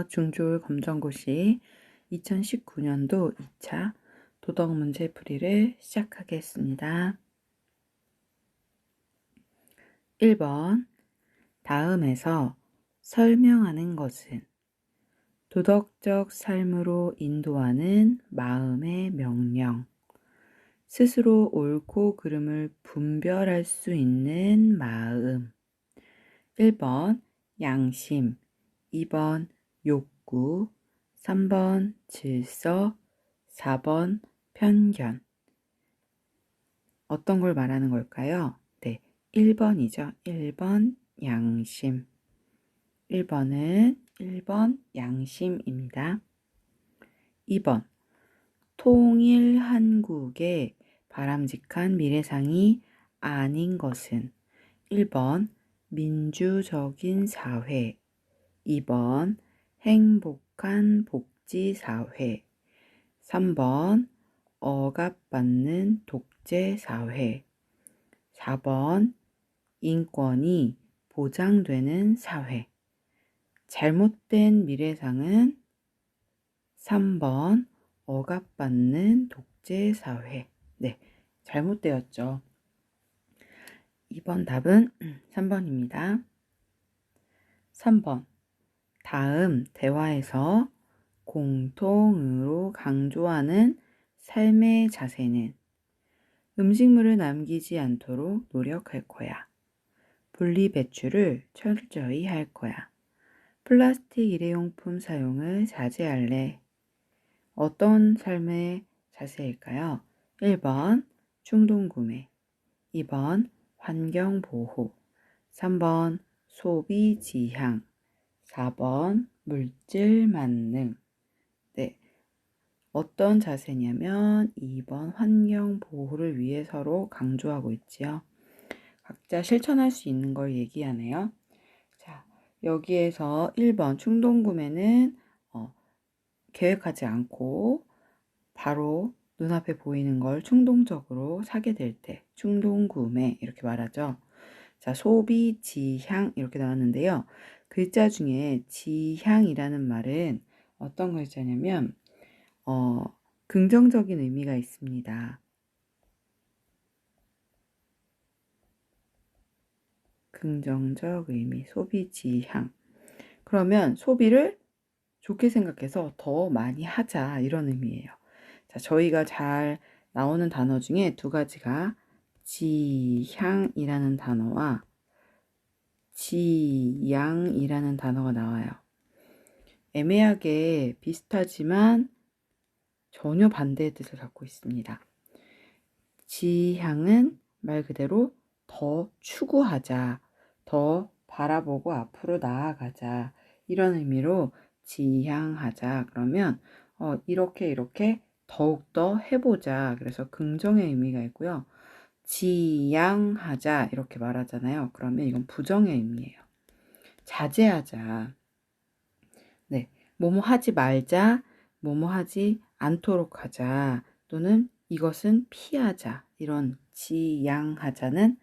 중졸 검정고시 2019년도 2차 도덕 문제풀이를 시작하겠습니다. 1번 다음에서 설명하는 것은 도덕적 삶으로 인도하는 마음의 명령, 스스로 옳고 그름을 분별할 수 있는 마음. 1번 양심, 2번 욕구, 3번 질서, 4번 편견. 어떤 걸 말하는 걸까요? 네, 1번이죠. 1번 양심. 1번 양심입니다. 2번 통일 한국의 바람직한 미래상이 아닌 것은 1번 민주적인 사회, 2번 행복한 복지사회, 3번 억압받는 독재사회, 4번 인권이 보장되는 사회. 잘못된 미래상은 3번 억압받는 독재사회. 네, 잘못되었죠. 2번 답은 3번입니다. 3번 다음 대화에서 공통으로 강조하는 삶의 자세는 음식물을 남기지 않도록 노력할 거야. 분리배출을 철저히 할 거야. 플라스틱 일회용품 사용을 자제할래. 어떤 삶의 자세일까요? 1번 충동구매, 2번 환경보호, 3번 소비지향, 4번 물질 만능. 네, 어떤 자세냐면 2번 환경 보호를 위해서로 강조하고 있지요. 각자 실천할 수 있는 걸 얘기하네요. 자, 여기에서 1번 충동구매는 계획하지 않고 바로 눈앞에 보이는 걸 충동적으로 사게 될 때 충동구매 이렇게 말하죠. 자, 소비, 지향 이렇게 나왔는데요. 글자 중에 지향이라는 말은 어떤 글자냐면 긍정적인 의미가 있습니다. 긍정적 의미, 소비, 지향. 그러면 소비를 좋게 생각해서 더 많이 하자 이런 의미예요. 자, 저희가 잘 나오는 단어 중에 두 가지가 지향이라는 단어와 지양이라는 단어가 나와요. 애매하게 비슷하지만 전혀 반대의 뜻을 갖고 있습니다. 지향은 말 그대로 더 추구하자, 더 바라보고 앞으로 나아가자 이런 의미로 지향하자. 그러면 이렇게 더욱더 해보자. 그래서 긍정의 의미가 있고요. 지양하자 이렇게 말하잖아요. 그러면 이건 부정의 의미예요. 자제하자. 네, 뭐뭐 하지 말자, 뭐뭐 하지 않도록 하자, 또는 이것은 피하자. 이런 지양하자는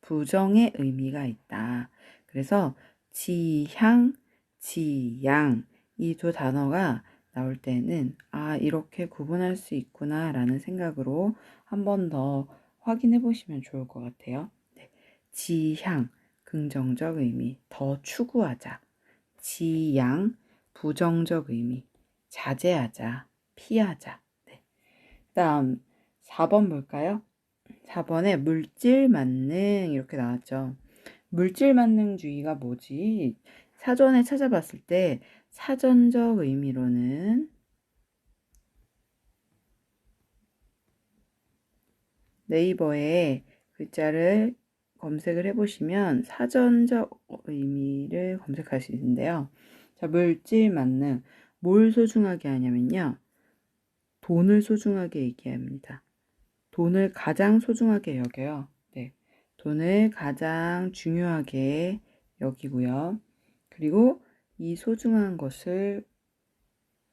부정의 의미가 있다. 그래서 지향, 지양 이 두 단어가 나올 때는 이렇게 구분할 수 있구나 라는 생각으로 한 번 더 확인해 보시면 좋을 것 같아요. 네. 지향, 긍정적 의미, 더 추구하자. 지양, 부정적 의미, 자제하자, 피하자. 네. 다음 4번 볼까요? 4번에 물질 만능 이렇게 나왔죠. 물질 만능주의가 뭐지? 사전에 찾아봤을 때 사전적 의미로는 네이버에 글자를 검색을 해보시면 사전적 의미를 검색할 수 있는데요. 자, 물질 만능. 뭘 소중하게 하냐면요. 돈을 소중하게 얘기합니다. 돈을 가장 소중하게 여겨요. 네. 돈을 가장 중요하게 여기고요. 그리고 이 소중한 것을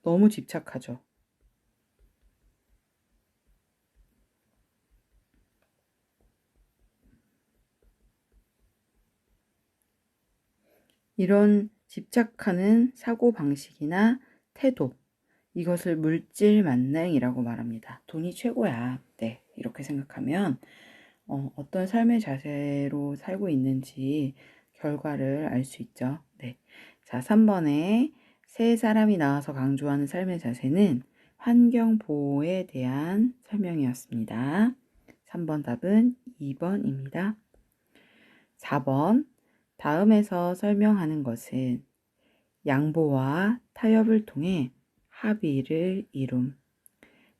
너무 집착하죠. 이런 집착하는 사고방식이나 태도, 이것을 물질 만능이라고 말합니다. 돈이 최고야. 네, 이렇게 생각하면 어떤 삶의 자세로 살고 있는지 결과를 알 수 있죠. 네. 자, 3번에 세 사람이 나와서 강조하는 삶의 자세는 환경 보호에 대한 설명이었습니다. 3번 답은 2번입니다. 4번 다음에서 설명하는 것은 양보와 타협을 통해 합의를 이룸.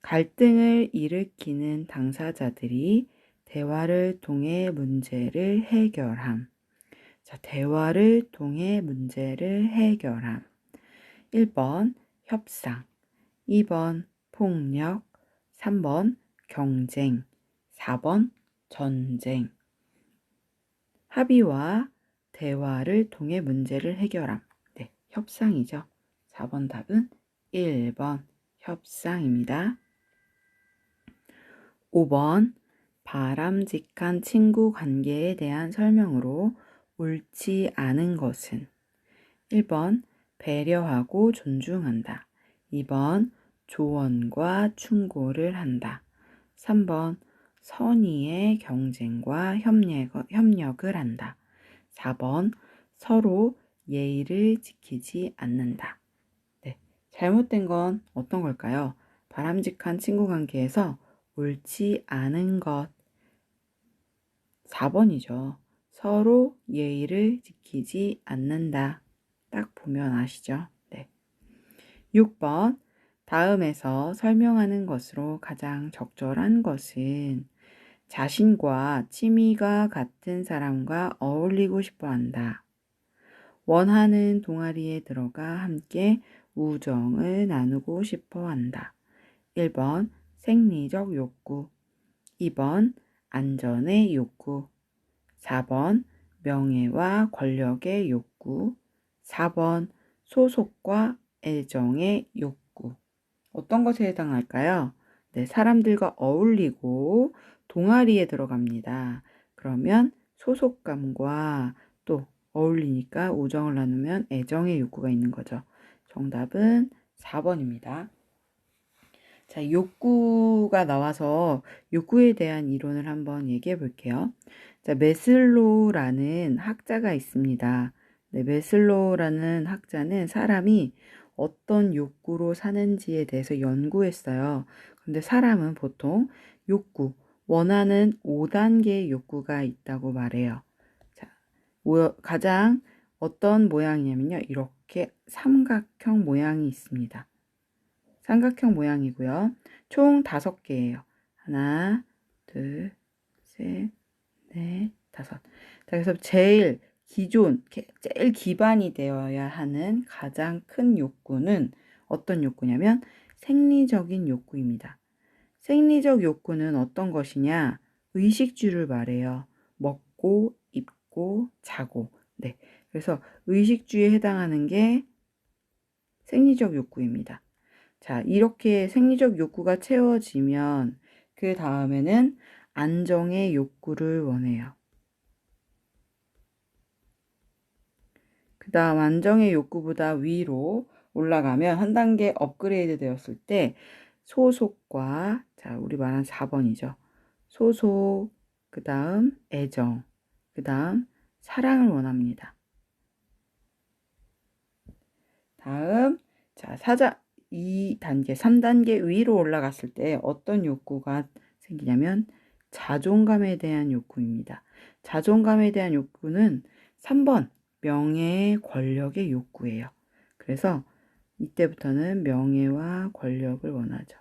갈등을 일으키는 당사자들이 대화를 통해 문제를 해결함. 자, 대화를 통해 문제를 해결함. 1번 협상, 2번 폭력, 3번 경쟁, 4번 전쟁. 합의와 대화를 통해 문제를 해결함. 네, 협상이죠. 4번 답은 1번 협상입니다. 5번 바람직한 친구 관계에 대한 설명으로 옳지 않은 것은 1번 배려하고 존중한다. 2번 조언과 충고를 한다. 3번 선의의 경쟁과 협력을 한다. 4번 서로 예의를 지키지 않는다. 네, 잘못된 건 어떤 걸까요? 바람직한 친구 관계에서 옳지 않은 것. 4번이죠. 서로 예의를 지키지 않는다. 딱 보면 아시죠? 네. 6번 다음에서 설명하는 것으로 가장 적절한 것은 자신과 취미가 같은 사람과 어울리고 싶어 한다. 원하는 동아리에 들어가 함께 우정을 나누고 싶어 한다. 1번 생리적 욕구, 2번 안전의 욕구, 4번 명예와 권력의 욕구, 4번 소속과 애정의 욕구. 어떤 것에 해당할까요? 네, 사람들과 어울리고 동아리에 들어갑니다. 그러면 소속감과 또 어울리니까 우정을 나누면 애정의 욕구가 있는 거죠. 정답은 4번입니다. 자, 욕구가 나와서 욕구에 대한 이론을 한번 얘기해 볼게요. 자, 메슬로우라는 학자가 있습니다. 네, 메슬로우라는 학자는 사람이 어떤 욕구로 사는지에 대해서 연구했어요. 근데 사람은 보통 욕구, 원하는 5단계의 욕구가 있다고 말해요. 자, 가장 어떤 모양이냐면요. 이렇게 삼각형 모양이 있습니다. 삼각형 모양이고요. 총 5개예요. 하나, 둘, 셋, 넷, 다섯. 자, 그래서 제일 기반이 되어야 하는 가장 큰 욕구는 어떤 욕구냐면 생리적인 욕구입니다. 생리적 욕구는 어떤 것이냐? 의식주를 말해요. 먹고, 입고, 자고. 네. 그래서 의식주에 해당하는 게 생리적 욕구입니다. 자, 이렇게 생리적 욕구가 채워지면 그 다음에는 안정의 욕구를 원해요. 그 다음 안정의 욕구보다 위로 올라가면 한 단계 업그레이드 되었을 때 소속과, 자, 우리 말한 4번이죠. 소속, 그 다음 애정, 그 다음 사랑을 원합니다. 다음, 자, 2단계, 3단계 위로 올라갔을 때 어떤 욕구가 생기냐면 자존감에 대한 욕구입니다. 자존감에 대한 욕구는 3번, 명예, 권력의 욕구예요. 그래서 이때부터는 명예와 권력을 원하죠.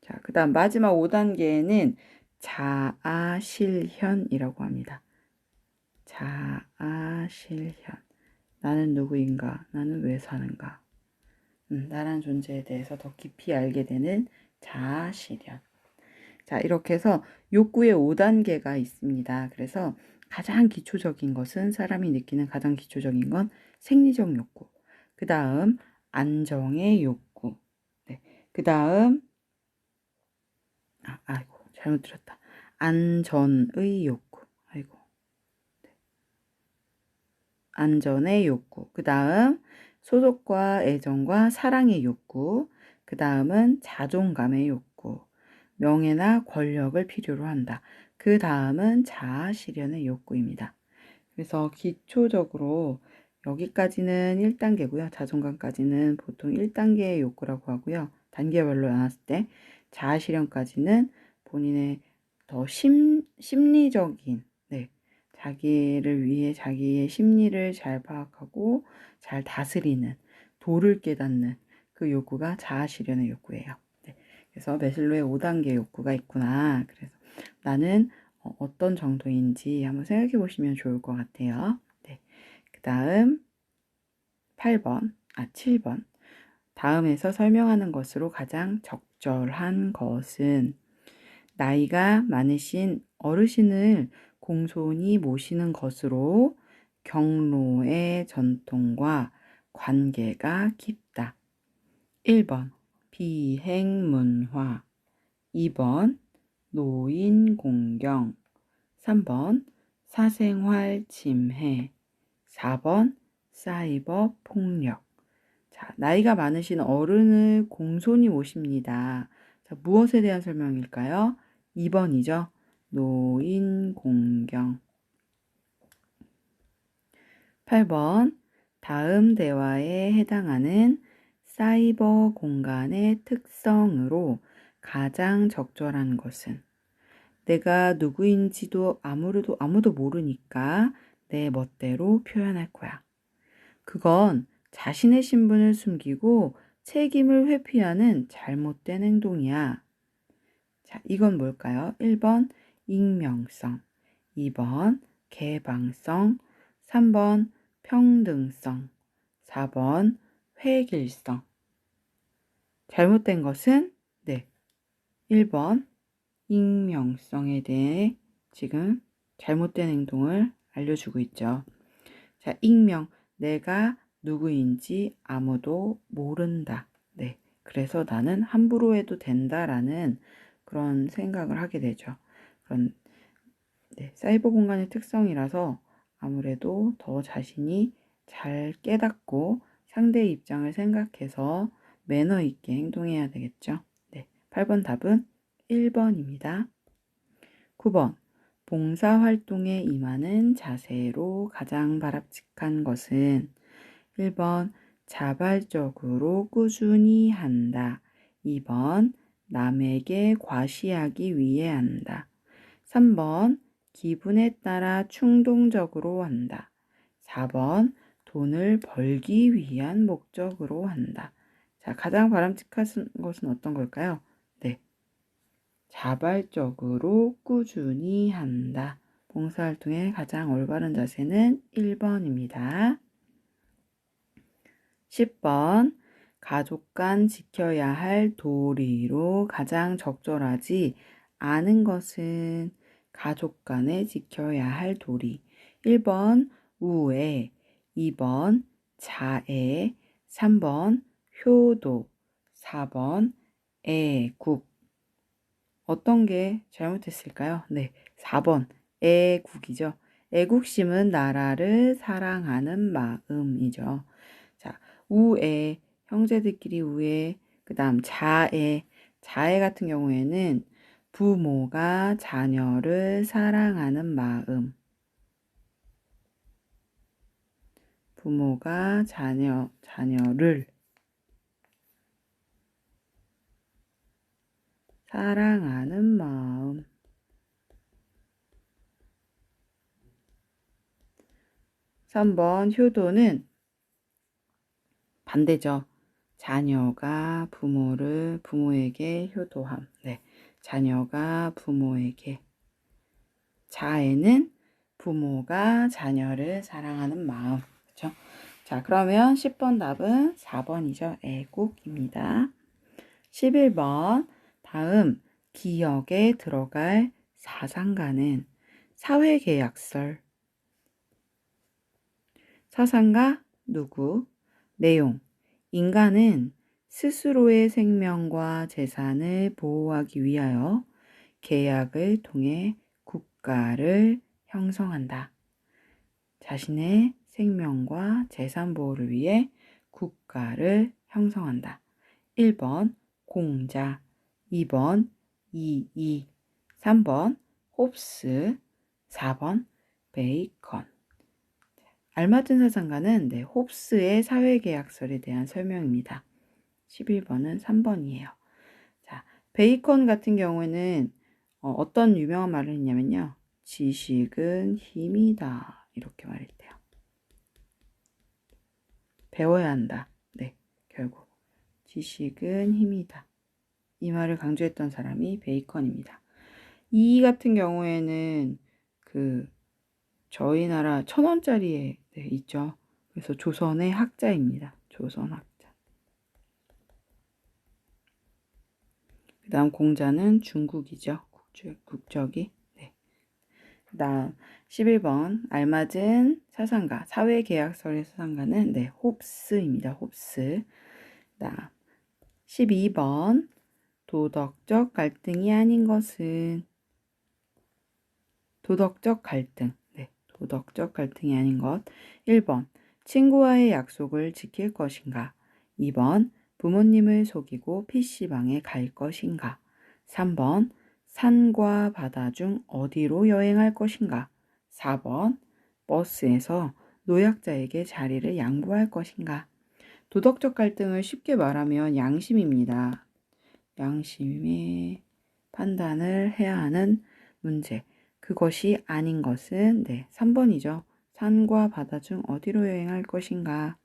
자, 그 다음 마지막 5단계에는 자아실현이라고 합니다. 자아실현. 나는 누구인가? 나는 왜 사는가? 나란 존재에 대해서 더 깊이 알게 되는 자아실현. 자, 이렇게 해서 욕구의 5단계가 있습니다. 그래서 가장 기초적인 것은 사람이 느끼는 가장 기초적인 건 생리적 욕구. 그 다음 안정의 욕구. 네. 그 다음 아이고 잘못 들었다. 안전의 욕구. 아이고. 네. 안전의 욕구, 그 다음 소속과 애정과 사랑의 욕구, 그 다음은 자존감의 욕구, 명예나 권력을 필요로 한다. 그 다음은 자아 실현의 욕구입니다. 그래서 기초적으로 여기까지는 1단계고요. 자존감까지는 보통 1단계의 욕구라고 하고요. 단계별로 나눴을 때 자아 실현까지는 본인의 더 심리적인, 네, 자기를 위해 자기의 심리를 잘 파악하고 잘 다스리는, 도를 깨닫는 그 욕구가 자아 실현의 욕구예요. 네, 그래서 매슬로의 5단계 욕구가 있구나. 그래서 나는 어떤 정도인지 한번 생각해 보시면 좋을 것 같아요. 네. 그 다음 7번. 다음에서 설명하는 것으로 가장 적절한 것은 나이가 많으신 어르신을 공손히 모시는 것으로 경로의 전통과 관계가 깊다. 1번 비행문화, 2번 노인 공경, 3번 사생활 침해, 4번 사이버 폭력. 자, 나이가 많으신 어른을 공손히 모십니다. 자, 무엇에 대한 설명일까요? 2번이죠. 노인 공경. 8번 다음 대화에 해당하는 사이버 공간의 특성으로 가장 적절한 것은 내가 누구인지도 아무도 모르니까 내 멋대로 표현할 거야. 그건 자신의 신분을 숨기고 책임을 회피하는 잘못된 행동이야. 자, 이건 뭘까요? 1번 익명성, 2번 개방성, 3번 평등성, 4번 획일성. 잘못된 것은 1번 익명성에 대해 지금 잘못된 행동을 알려주고 있죠. 자, 익명. 내가 누구인지 아무도 모른다. 네. 그래서 나는 함부로 해도 된다라는 그런 생각을 하게 되죠. 그런, 사이버 공간의 특성이라서 아무래도 더 자신이 잘 깨닫고 상대의 입장을 생각해서 매너 있게 행동해야 되겠죠. 8번 답은 1번입니다. 9번 봉사활동에 임하는 자세로 가장 바람직한 것은 1번 자발적으로 꾸준히 한다. 2번 남에게 과시하기 위해 한다. 3번 기분에 따라 충동적으로 한다. 4번 돈을 벌기 위한 목적으로 한다. 자, 가장 바람직한 것은 어떤 걸까요? 자발적으로 꾸준히 한다. 봉사활동의 가장 올바른 자세는 1번입니다. 10번 가족 간 지켜야 할 도리로 가장 적절하지 않은 것은 가족 간에 지켜야 할 도리. 1번 우애, 2번 자애, 3번 효도, 4번 애국. 어떤 게 잘못했을까요? 4번 애국이죠. 애국심은 나라를 사랑하는 마음이죠. 자, 우애, 형제들끼리 우애, 그 다음 자애. 자애 같은 경우에는 부모가 자녀를 사랑하는 마음. 부모가 자녀를 사랑하는 마음. 3번 효도는 반대죠. 자녀가 부모에게 효도함. 자녀가 부모에게. 자애는 부모가 자녀를 사랑하는 마음. 그렇죠? 자, 그러면 10번 답은 4번이죠. 애국입니다. 11번 다음 기억에 들어갈 사상가는 사회계약설. 사상가 누구? 내용. 인간은 스스로의 생명과 재산을 보호하기 위하여 계약을 통해 국가를 형성한다. 자신의 생명과 재산 보호를 위해 국가를 형성한다. 1번 공자, 2번 이이, 3번 홉스, 4번 베이컨. 알맞은 사상가는 홉스의 사회계약설에 대한 설명입니다. 11번은 3번이에요. 자, 베이컨 같은 경우에는 어떤 유명한 말을 했냐면요. 지식은 힘이다. 이렇게 말했대요. 배워야 한다. 네, 결국 지식은 힘이다. 이 말을 강조했던 사람이 베이컨입니다. 이 같은 경우에는 저희 나라 1,000원짜리에 있죠. 그래서 조선의 학자입니다. 조선 학자. 그 다음 공자는 중국이죠. 국적이. 네. 그 다음 11번 알맞은 사상가, 사회계약설의 사상가는 홉스입니다. 홉스. 그 다음 12번 도덕적 갈등이 아닌 것은 도덕적 갈등. 도덕적 갈등이 아닌 것. 1번 친구와의 약속을 지킬 것인가. 2번 부모님을 속이고 PC방에 갈 것인가. 3번 산과 바다 중 어디로 여행할 것인가. 4번 버스에서 노약자에게 자리를 양보할 것인가. 도덕적 갈등을 쉽게 말하면 양심입니다. 양심의 판단을 해야 하는 문제. 그것이 아닌 것은 3번이죠. 산과 바다 중 어디로 여행할 것인가.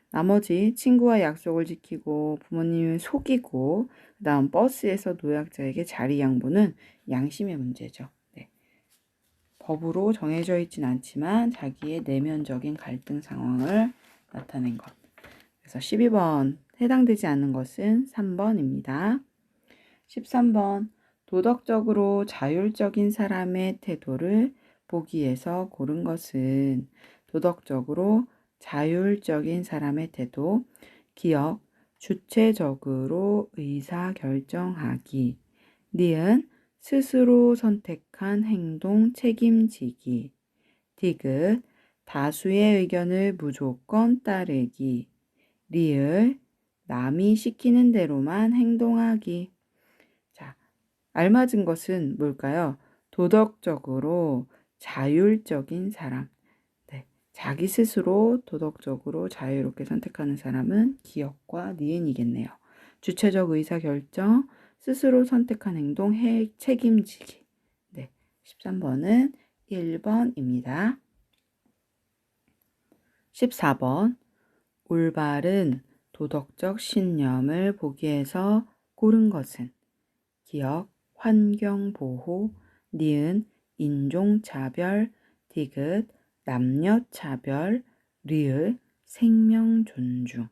나머지 친구와 약속을 지키고 부모님을 속이고 그 다음 버스에서 노약자에게 자리 양보는 양심의 문제죠. 법으로 정해져 있진 않지만 자기의 내면적인 갈등 상황을 나타낸 것. 그래서 12번 해당되지 않는 것은 3번입니다. 13번 도덕적으로 자율적인 사람의 태도를 보기에서 고른 것은 도덕적으로 자율적인 사람의 태도, 기억, 주체적으로 의사결정하기, 니은 스스로 선택한 행동 책임지기, 디귿 다수의 의견을 무조건 따르기, 리을 남이 시키는 대로만 행동하기. 자, 알맞은 것은 뭘까요? 도덕적으로 자율적인 사람. 자기 스스로 도덕적으로 자유롭게 선택하는 사람은 기억과 니은이겠네요. 주체적 의사결정, 스스로 선택한 행동, 책임지기. 13번은 1번입니다. 14번 올바른 도덕적 신념을 보기에서 고른 것은 기억, 환경보호, 니은, 인종차별, 디귿, 남녀차별, 리을, 생명존중.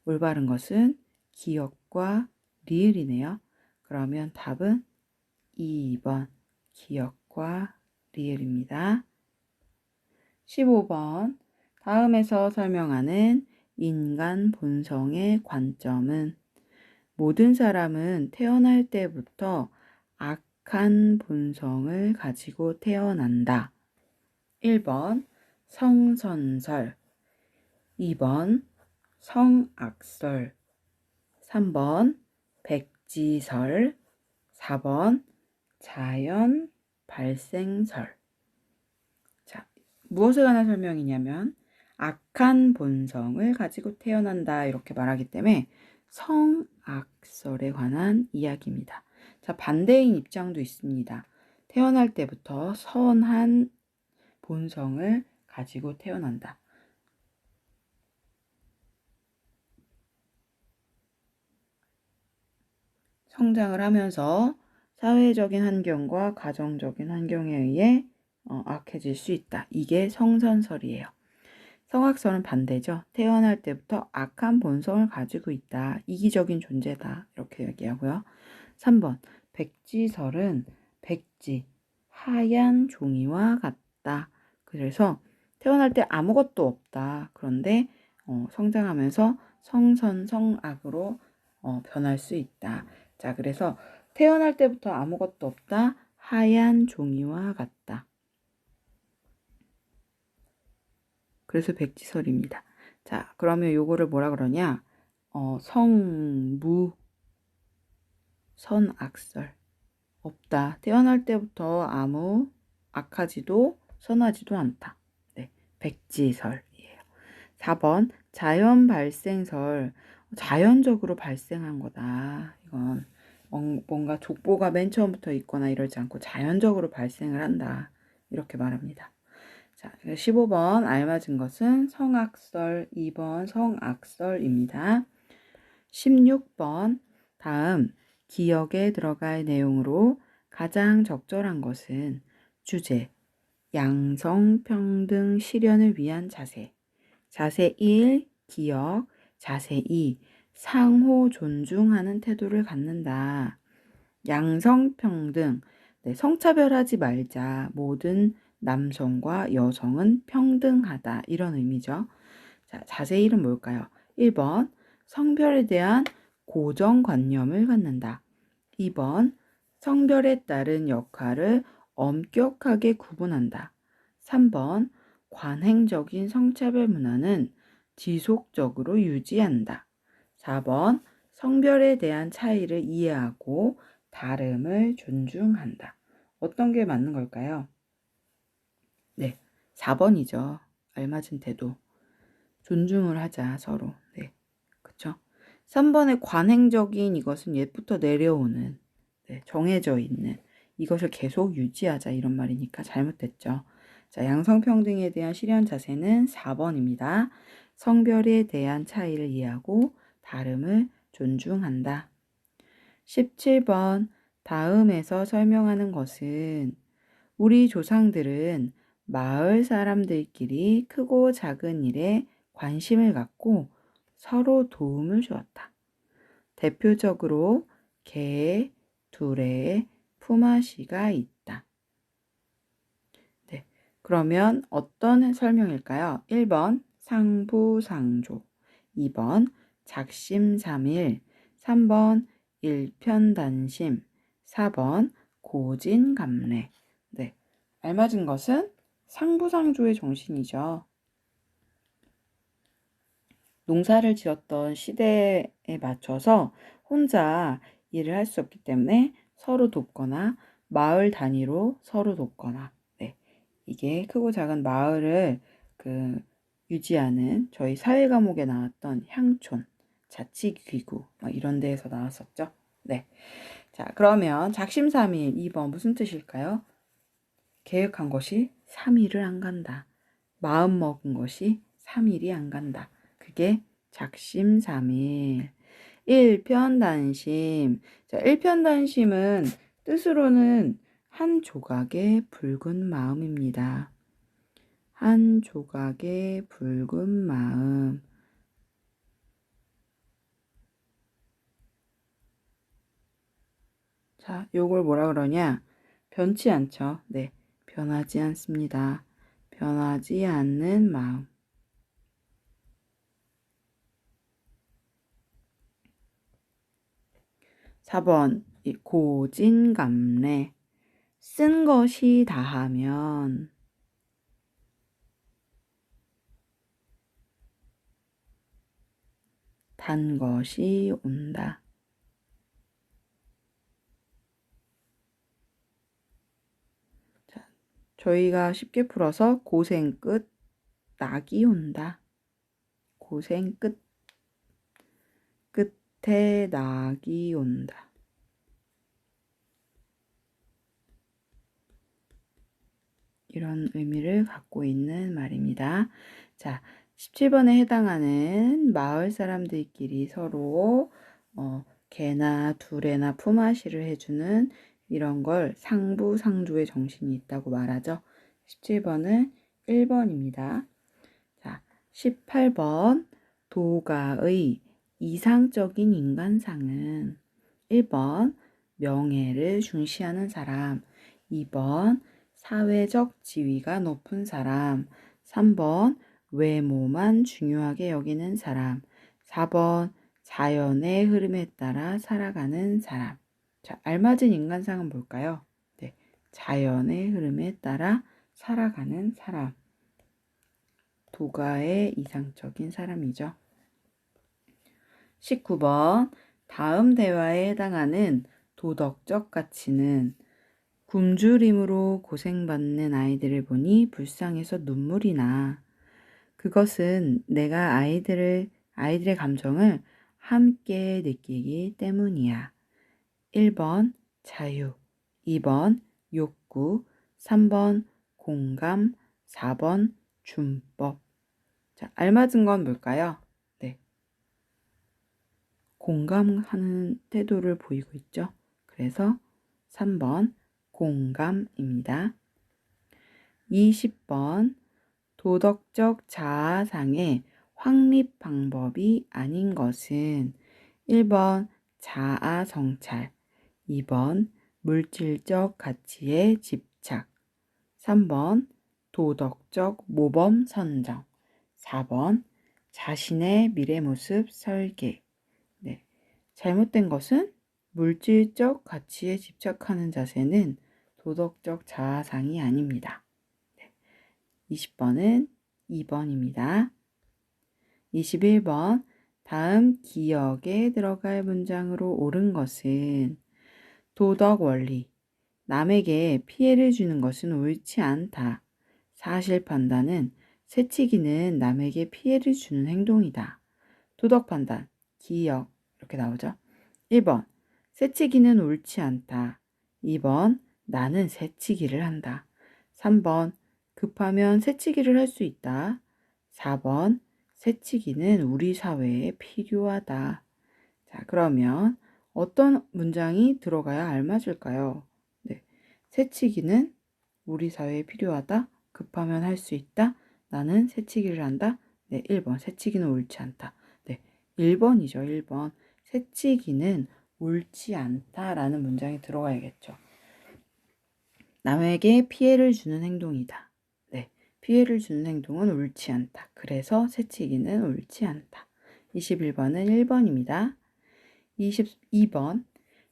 올바른 것은 기억과 리을이네요. 그러면 답은 2번 기억과 리을입니다. 15번 다음에서 설명하는 인간 본성의 관점은 모든 사람은 태어날 때부터 악한 본성을 가지고 태어난다. 1번 성선설, 2번 성악설, 3번 백지설, 4번 자연 발생설. 자, 무엇에 관한 설명이냐면 악한 본성을 가지고 태어난다 이렇게 말하기 때문에 성악설에 관한 이야기입니다. 자, 반대인 입장도 있습니다. 태어날 때부터 선한 본성을 가지고 태어난다. 성장을 하면서 사회적인 환경과 가정적인 환경에 의해 악해질 수 있다. 이게 성선설이에요. 성악설은 반대죠. 태어날 때부터 악한 본성을 가지고 있다. 이기적인 존재다. 이렇게 얘기하고요. 3번 백지설은 백지, 하얀 종이와 같다. 그래서 태어날 때 아무것도 없다. 그런데 성장하면서 성선성악으로 변할 수 있다. 자, 그래서 태어날 때부터 아무것도 없다. 하얀 종이와 같다. 그래서 백지설입니다. 자, 그러면 요거를 뭐라 그러냐? 성무, 선악설. 없다. 태어날 때부터 아무 악하지도 선하지도 않다. 네, 백지설이에요. 4번 자연 발생설. 자연적으로 발생한 거다. 이건 뭔가 족보가 맨 처음부터 있거나 이러지 않고 자연적으로 발생을 한다. 이렇게 말합니다. 자, 15번 알맞은 것은 성악설, 2번 성악설입니다. 16번 다음 기억에 들어갈 내용으로 가장 적절한 것은 주제, 양성평등 실현을 위한 자세, 자세 1, 기억, 자세 2, 상호 존중하는 태도를 갖는다. 양성평등, 네, 성차별하지 말자. 모든 남성과 여성은 평등하다. 이런 의미죠. 자, 자세 1은 뭘까요? 1번, 성별에 대한 고정관념을 갖는다. 2번, 성별에 따른 역할을 엄격하게 구분한다. 3번, 관행적인 성차별 문화는 지속적으로 유지한다. 4번, 성별에 대한 차이를 이해하고 다름을 존중한다. 어떤 게 맞는 걸까요? 네, 4번이죠. 알맞은 태도. 존중을 하자, 서로. 네, 그쵸? 3번의 관행적인 이것은 옛부터 내려오는, 네, 정해져 있는 이것을 계속 유지하자 이런 말이니까 잘못됐죠. 자, 양성평등에 대한 실현 자세는 4번입니다. 성별에 대한 차이를 이해하고 다름을 존중한다. 17번 다음에서 설명하는 것은 우리 조상들은 마을 사람들끼리 크고 작은 일에 관심을 갖고 서로 도움을 주었다. 대표적으로 개, 두레, 품앗이가 있다. 네, 그러면 어떤 설명일까요? 1번 상부상조, 2번 작심삼일, 3번 일편단심, 4번 고진감래. 네, 알맞은 것은 상부상조의 정신이죠. 농사를 지었던 시대에 맞춰서 혼자 일을 할 수 없기 때문에 서로 돕거나 마을 단위로 서로 돕거나, 네, 이게 크고 작은 마을을 유지하는 저희 사회 과목에 나왔던 향촌, 자치기구 이런 데에서 나왔었죠. 네, 자, 그러면 작심삼일 2번 무슨 뜻일까요? 계획한 것이 3일을 안 간다. 마음 먹은 것이 3일이 안 간다. 그게 작심삼일. 일편단심. 자, 일편단심은 뜻으로는 한 조각의 붉은 마음입니다. 한 조각의 붉은 마음. 자, 요걸 뭐라 그러냐? 변치 않죠. 네, 변하지 않습니다. 변하지 않는 마음. 4번 고진감래. 쓴 것이 다하면 단 것이 온다. 자, 저희가 쉽게 풀어서 고생 끝 낙이 온다. 고생 끝에 낙이 온다. 이런 의미를 갖고 있는 말입니다. 자, 17번에 해당하는 마을 사람들끼리 서로 개나 두레나 품앗이를 해주는 이런 걸 상부상조의 정신이 있다고 말하죠. 17번은 1번입니다. 자, 18번 도가의 이상적인 인간상은 1번 명예를 중시하는 사람, 2번 사회적 지위가 높은 사람, 3번 외모만 중요하게 여기는 사람, 4번 자연의 흐름에 따라 살아가는 사람. 자, 알맞은 인간상은 뭘까요? 네, 자연의 흐름에 따라 살아가는 사람. 도가의 이상적인 사람이죠. 19번 다음 대화에 해당하는 도덕적 가치는 굶주림으로 고생받는 아이들을 보니 불쌍해서 눈물이 나. 그것은 내가 아이들의 감정을 함께 느끼기 때문이야. 1번 자유, 2번 욕구, 3번 공감, 4번 준법. 자, 알맞은 건 뭘까요? 네. 공감하는 태도를 보이고 있죠. 그래서 3번 공감입니다. 20번 도덕적 자아상의 확립 방법이 아닌 것은 1번 자아 성찰, 2번 물질적 가치에 집착, 3번 도덕적 모범 선정, 4번 자신의 미래 모습 설계. 네. 잘못된 것은 물질적 가치에 집착하는 자세는 도덕적 자아상이 아닙니다. 20번은 2번입니다. 21번 다음 기억에 들어갈 문장으로 옳은 것은 도덕 원리, 남에게 피해를 주는 것은 옳지 않다. 사실 판단은 새치기는 남에게 피해를 주는 행동이다. 도덕 판단, 기억 이렇게 나오죠. 1번 새치기는 옳지 않다. 2번 나는 새치기를 한다. 3번 급하면 새치기를 할 수 있다. 4번 새치기는 우리 사회에 필요하다. 자, 그러면 어떤 문장이 들어가야 알맞을까요? 네. 새치기는 우리 사회에 필요하다. 급하면 할 수 있다. 나는 새치기를 한다. 네, 1번. 새치기는 옳지 않다. 네, 1번이죠. 1번. 새치기는 옳지 않다라는 문장이 들어가야겠죠. 남에게 피해를 주는 행동이다. 네, 피해를 주는 행동은 옳지 않다. 그래서 새치기는 옳지 않다. 21번은 1번입니다. 22번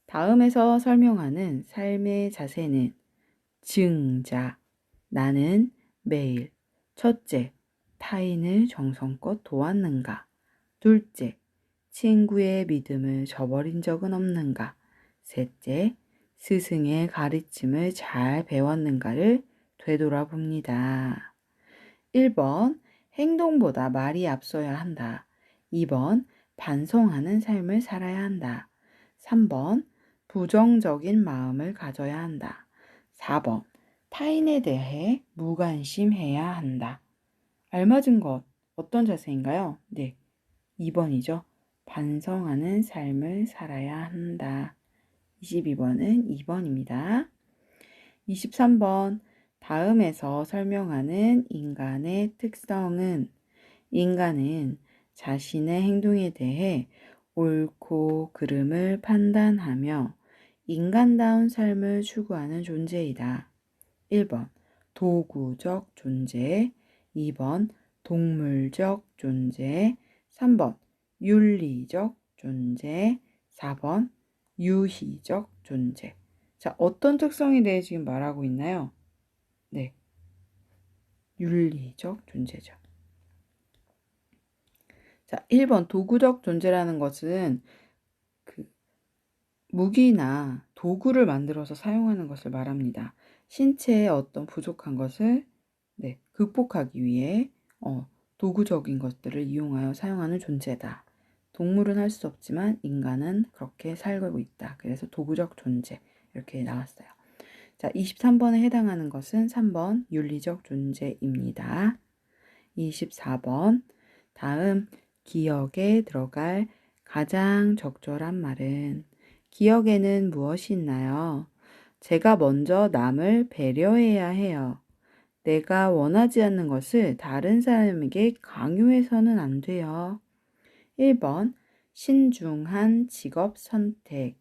다음에서 설명하는 삶의 자세는 증자, 나는 매일 첫째, 타인을 정성껏 도왔는가? 둘째, 친구의 믿음을 저버린 적은 없는가? 셋째, 스승의 가르침을 잘 배웠는가를 되돌아봅니다. 1번, 행동보다 말이 앞서야 한다. 2번, 반성하는 삶을 살아야 한다. 3번, 부정적인 마음을 가져야 한다. 4번, 타인에 대해 무관심해야 한다. 알맞은 것, 어떤 자세인가요? 네, 2번이죠. 반성하는 삶을 살아야 한다. 22번은 2번입니다. 23번, 다음에서 설명하는 인간의 특성은 인간은 자신의 행동에 대해 옳고 그름을 판단하며 인간다운 삶을 추구하는 존재이다. 1번 도구적 존재, 2번 동물적 존재, 3번 윤리적 존재, 4번 유희적 존재. 자, 어떤 특성에 대해 지금 말하고 있나요? 네, 윤리적 존재죠. 자, 1번 도구적 존재라는 것은 그 무기나 도구를 만들어서 사용하는 것을 말합니다. 신체에 어떤 부족한 것을 극복하기 위해 도구적인 것들을 이용하여 사용하는 존재다. 동물은 할 수 없지만 인간은 그렇게 살고 있다. 그래서 도구적 존재 이렇게 나왔어요. 자, 23번에 해당하는 것은 3번 윤리적 존재입니다. 24번 다음 기억에 들어갈 가장 적절한 말은 기억에는 무엇이 있나요? 제가 먼저 남을 배려해야 해요. 내가 원하지 않는 것을 다른 사람에게 강요해서는 안 돼요. 1번 신중한 직업 선택,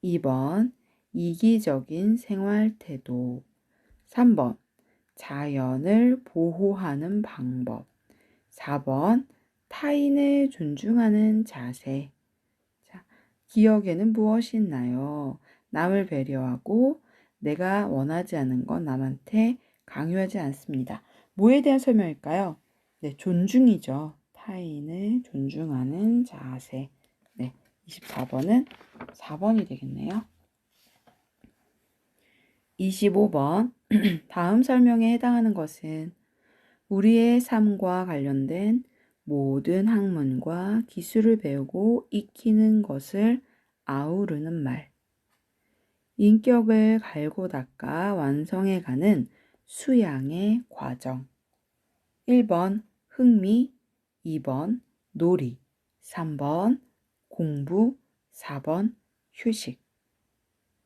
2번 이기적인 생활 태도, 3번 자연을 보호하는 방법, 4번 타인을 존중하는 자세. 자, 기억에는 무엇이 있나요? 남을 배려하고 내가 원하지 않는 건 남한테 강요하지 않습니다. 뭐에 대한 설명일까요? 네, 존중이죠. 타인을 존중하는 자세. 네, 24번은 4번이 되겠네요. 25번. 다음 설명에 해당하는 것은 우리의 삶과 관련된 모든 학문과 기술을 배우고 익히는 것을 아우르는 말. 인격을 갈고 닦아 완성해가는 수양의 과정. 1번 흥미, 2번 놀이, 3번 공부, 4번 휴식.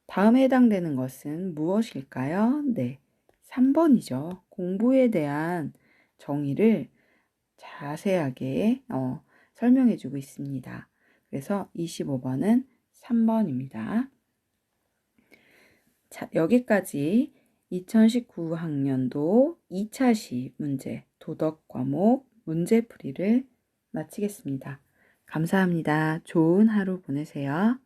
다음에 해당되는 것은 무엇일까요? 네, 3번이죠. 공부에 대한 정의를 자세하게 설명해 주고 있습니다. 그래서 25번은 3번입니다. 자, 여기까지 2019학년도 2차 시 문제 도덕 과목 문제풀이를 마치겠습니다. 감사합니다. 좋은 하루 보내세요.